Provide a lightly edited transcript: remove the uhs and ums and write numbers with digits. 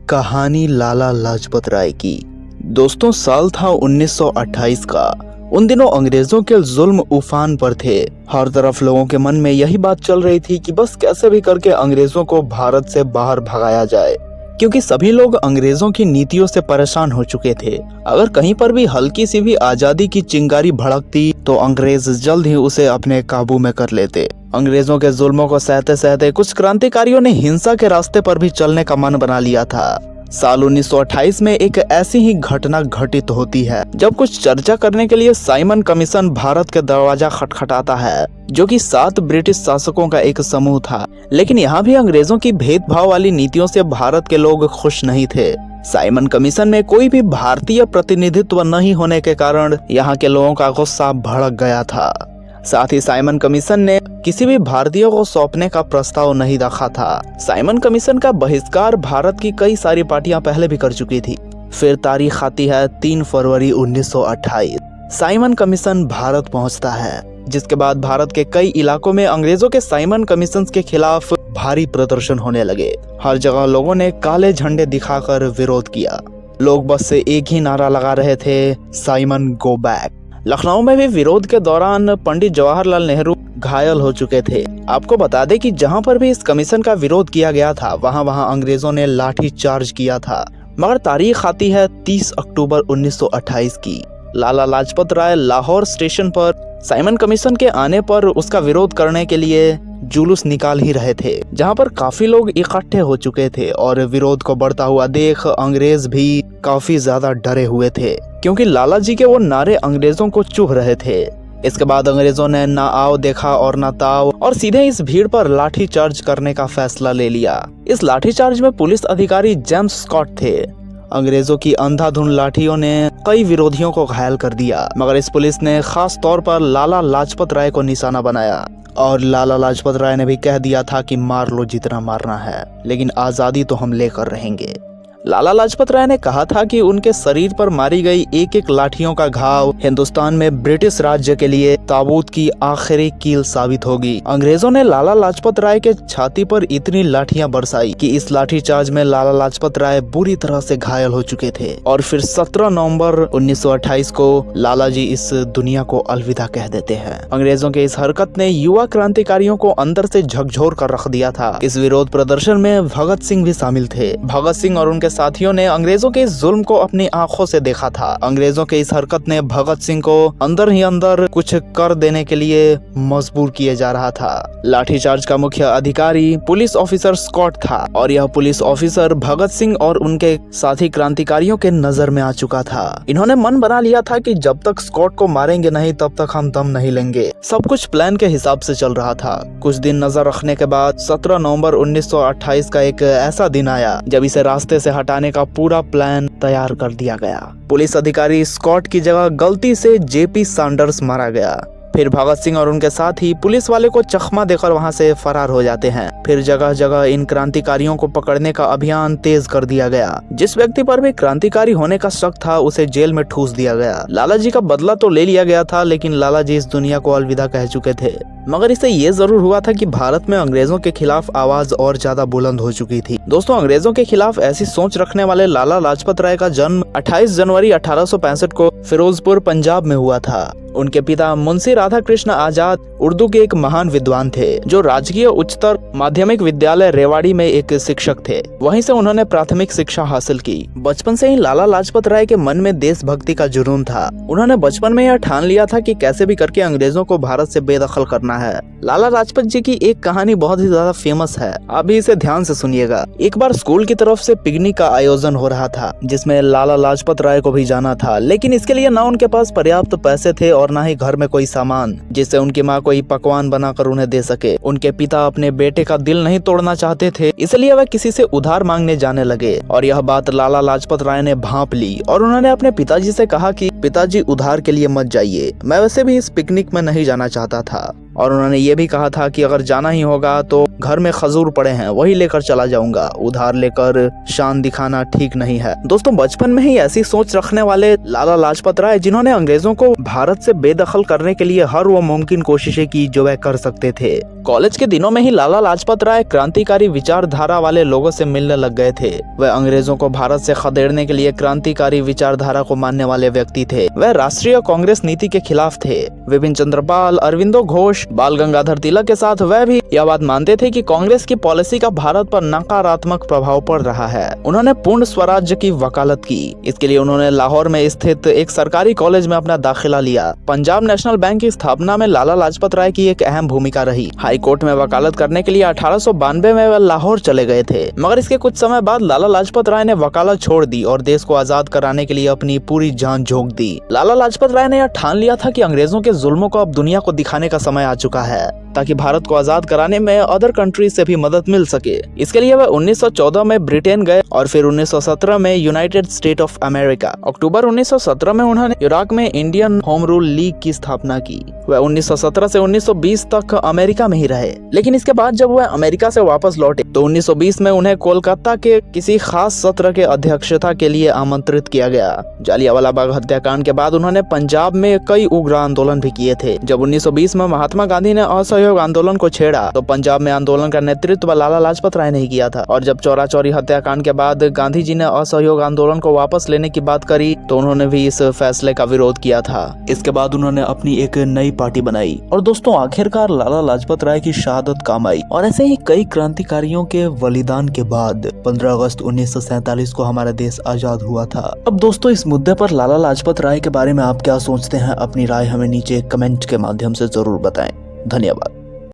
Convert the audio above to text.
कहानी लाला लाजपत राय की। दोस्तों, साल था 1928 का। उन दिनों अंग्रेजों के जुल्म उफान पर थे। हर तरफ लोगों के मन में यही बात चल रही थी कि बस कैसे भी करके अंग्रेजों को भारत से बाहर भगाया जाए, क्योंकि सभी लोग अंग्रेजों की नीतियों से परेशान हो चुके थे। अगर कहीं पर भी हल्की सी भी आजादी की चिंगारी भड़कती तो अंग्रेज जल्द ही उसे अपने काबू में कर लेते। अंग्रेजों के जुल्मों को सहते सहते कुछ क्रांतिकारियों ने हिंसा के रास्ते पर भी चलने का मन बना लिया था। साल 1928 में एक ऐसी ही घटना घटित होती है जब कुछ चर्चा करने के लिए साइमन कमीशन भारत के दरवाजा खटखटाता है, जो कि 7 ब्रिटिश शासकों का एक समूह था। लेकिन यहाँ भी अंग्रेजों की भेदभाव वाली नीतियों से भारत के लोग खुश नहीं थे। साइमन कमीशन में कोई भी भारतीय प्रतिनिधित्व नहीं होने के कारण यहाँ के लोगों का गुस्सा भड़क गया था। साथ ही साइमन कमीशन ने किसी भी भारतीय को सौंपने का प्रस्ताव नहीं रखा था। साइमन कमीशन का बहिष्कार भारत की कई सारी पार्टियां पहले भी कर चुकी थी। फिर तारीख आती है 3 फरवरी 1928। साइमन कमीशन भारत पहुंचता है, जिसके बाद भारत के कई इलाकों में अंग्रेजों के साइमन कमीशन के खिलाफ भारी प्रदर्शन होने लगे। हर जगह लोगों ने काले झंडे दिखाकर विरोध किया। लोग बस से एक ही नारा लगा रहे थे, साइमन गो बैक। लखनऊ में भी विरोध के दौरान पंडित जवाहरलाल नेहरू घायल हो चुके थे। आपको बता दें कि जहां पर भी इस कमीशन का विरोध किया गया था वहां अंग्रेजों ने लाठी चार्ज किया था। मगर तारीख आती है 30 अक्टूबर 1928 की। लाला लाजपत राय लाहौर स्टेशन पर साइमन कमीशन के आने पर उसका विरोध करने के लिए जुलूस निकाल ही रहे थे, जहां पर काफी लोग इकट्ठे हो चुके थे। और विरोध को बढ़ता हुआ देख अंग्रेज भी काफी ज्यादा डरे हुए थे, क्योंकि लाला जी के वो नारे अंग्रेजों को चुभ रहे थे। इसके बाद अंग्रेजों ने ना आओ देखा और ना ताओ और सीधे इस भीड़ पर लाठी चार्ज करने का फैसला ले लिया। इस लाठी चार्ज में पुलिस अधिकारी जेम्स स्कॉट थे। अंग्रेजों की अंधाधुंध लाठियों ने कई विरोधियों को घायल कर दिया, मगर इस पुलिस ने खास तौर पर लाला लाजपत राय को निशाना बनाया। और लाला लाजपत राय ने भी कह दिया था कि मार लो जितना मारना है, लेकिन आजादी तो हम लेकर रहेंगे। लाला लाजपत राय ने कहा था कि उनके शरीर पर मारी गई एक एक लाठियों का घाव हिंदुस्तान में ब्रिटिश राज्य के लिए ताबूत की आखिरी कील साबित होगी। अंग्रेजों ने लाला लाजपत राय के छाती पर इतनी लाठियां बरसाई कि इस लाठी चार्ज में लाला लाजपत राय बुरी तरह से घायल हो चुके थे। और फिर 17 नवंबर 1928 को लाला जी इस दुनिया को अलविदा कह देते हैं। अंग्रेजों के इस हरकत ने युवा क्रांतिकारियों को अंदर से झकझोर कर रख दिया था। इस विरोध प्रदर्शन में भगत सिंह भी शामिल थे। भगत सिंह और उनके साथियों ने अंग्रेजों के इस जुल्म को अपनी आंखों से देखा था। अंग्रेजों के इस हरकत ने भगत सिंह को अंदर ही अंदर कुछ कर देने के लिए मजबूर किए जा रहा था। लाठीचार्ज का मुख्य अधिकारी पुलिस ऑफिसर स्कॉट था, और यह पुलिस ऑफिसर भगत सिंह और उनके साथी क्रांतिकारियों के नजर में आ चुका था। इन्होंने मन बना लिया था कि जब तक स्कॉट को मारेंगे नहीं तब तक हम दम नहीं लेंगे। सब कुछ प्लान के हिसाब से चल रहा था। कुछ दिन नजर रखने के बाद 17 नवंबर 1928 का एक ऐसा दिन आया जब इसे रास्ते से हटाने का पूरा प्लान तैयार कर दिया गया। पुलिस अधिकारी स्कॉट की जगह गलती से जेपी सैंडर्स मारा गया। फिर भगत सिंह और उनके साथ ही पुलिस वाले को चकमा देकर वहां से फरार हो जाते हैं। फिर जगह जगह इन क्रांतिकारियों को पकड़ने का अभियान तेज कर दिया गया। जिस व्यक्ति पर भी क्रांतिकारी होने का शक था उसे जेल में ठूस दिया गया। लाला जी का बदला तो ले लिया गया था, लेकिन लाला जी इस दुनिया को अलविदा कह चुके थे। मगर इससे ये जरूर हुआ था कि भारत में अंग्रेजों के खिलाफ आवाज और ज्यादा बुलंद हो चुकी थी। दोस्तों, अंग्रेजों के खिलाफ ऐसी सोच रखने वाले लाला लाजपत राय का जन्म 28 जनवरी 1865 को फिरोजपुर पंजाब में हुआ था। उनके पिता मुंशी राधा कृष्ण आजाद उर्दू के एक महान विद्वान थे, जो राजकीय उच्चतर माध्यमिक विद्यालय रेवाड़ी में एक शिक्षक थे। वहीं से उन्होंने प्राथमिक शिक्षा हासिल की। बचपन से ही लाला लाजपत राय के मन में देशभक्ति का जुनून था। उन्होंने बचपन में यह ठान लिया था कि कैसे भी करके अंग्रेजों को भारत से बेदखल करना है। लाला लाजपत जी की एक कहानी बहुत ही ज्यादा फेमस है, आप भी इसे ध्यान से सुनिएगा। एक बार स्कूल की तरफ से पिकनिक का आयोजन हो रहा था, जिसमें लाला लाजपत राय को भी जाना था, लेकिन इसके लिए ना उनके पास पर्याप्त पैसे थे और ना ही घर में कोई सामान जिससे उनकी माँ कोई पकवान बनाकर उन्हें दे सके। उनके पिता अपने बेटे का दिल नहीं तोड़ना चाहते थे, इसलिए वह किसी से उधार मांगने जाने लगे। और यह बात लाला लाजपत राय ने भांप ली और उन्होंने अपने पिताजी से कहा कि पिताजी उधार के लिए मत जाइए, मैं वैसे भी इस पिकनिक में नहीं जाना चाहता था। और उन्होंने ये भी कहा था कि अगर जाना ही होगा तो घर में खजूर पड़े हैं वही लेकर चला जाऊंगा, उधार लेकर शान दिखाना ठीक नहीं है। दोस्तों बचपन में ही ऐसी सोच रखने वाले लाला लाजपत राय, जिन्होंने अंग्रेजों को भारत से बेदखल करने के लिए हर वो मुमकिन कोशिशें की जो वह कर सकते थे। कॉलेज के दिनों में ही लाला लाजपत राय क्रांतिकारी विचारधारा वाले लोगों से मिलने लग गए थे। वह अंग्रेजों को भारत से खदेड़ने के लिए क्रांतिकारी विचारधारा को मानने वाले व्यक्ति थे। वह राष्ट्रीय कांग्रेस नीति के खिलाफ थे। विपिन चंद्रपाल, अरविंदो घोष, बाल गंगाधर तिलक के साथ वह भी यह बात मानते थे कि कांग्रेस की पॉलिसी का भारत पर नकारात्मक प्रभाव पड़ रहा है। उन्होंने पूर्ण स्वराज्य की वकालत की। इसके लिए उन्होंने लाहौर में स्थित एक सरकारी कॉलेज में अपना दाखिला लिया। पंजाब नेशनल बैंक की स्थापना में लाला लाजपत राय की एक अहम भूमिका रही। हाई कोर्ट में वकालत करने के लिए 1892 में वह लाहौर चले गए थे, मगर इसके कुछ समय बाद लाला लाजपत राय ने वकालत छोड़ दी और देश को आजाद कराने के लिए अपनी पूरी जान झोंक दी। लाला लाजपत राय ने यह ठान लिया था कि अंग्रेजों के जुल्मों को अब दुनिया को दिखाने का समय आ चुका है, ताकि भारत को आजाद कराने में अदर कंट्रीज से भी मदद मिल सके। इसके लिए वह 1914 में ब्रिटेन गए और फिर 1917 में यूनाइटेड स्टेट ऑफ अमेरिका। अक्टूबर 1917 में उन्होंने इराक में इंडियन होम रूल लीग की स्थापना की। वह 1917 से 1920 तक अमेरिका में ही रहे, लेकिन इसके बाद जब वह अमेरिका से वापस लौटे तो 1920 में उन्हें कोलकाता के किसी खास सत्र के अध्यक्षता के लिए आमंत्रित किया गया। जालियांवाला बाग हत्याकांड के बाद उन्होंने पंजाब में कई उग्र आंदोलन भी किए थे। जब 1920 में महात्मा गांधी ने असहयोग आंदोलन को छेड़ा तो पंजाब में आंदोलन का नेतृत्व लाला लाजपत राय ने ही किया था। और जब चौरा चौरी हत्याकांड के बाद गांधी जी ने असहयोग आंदोलन को वापस लेने की बात करी तो उन्होंने भी इस फैसले का विरोध किया था। इसके बाद उन्होंने अपनी एक नई पार्टी बनाई और दोस्तों आखिरकार लाला लाजपत राय की शहादत काम आई। और ऐसे ही कई क्रांतिकारियों के बलिदान के बाद 15 अगस्त 1947 को हमारा देश आजाद हुआ था। अब दोस्तों इस मुद्दे पर लाला लाजपत राय के बारे में आप क्या सोचते हैं? अपनी राय हमें नीचे कमेंट के माध्यम से जरूर बताएं। धन्यवाद।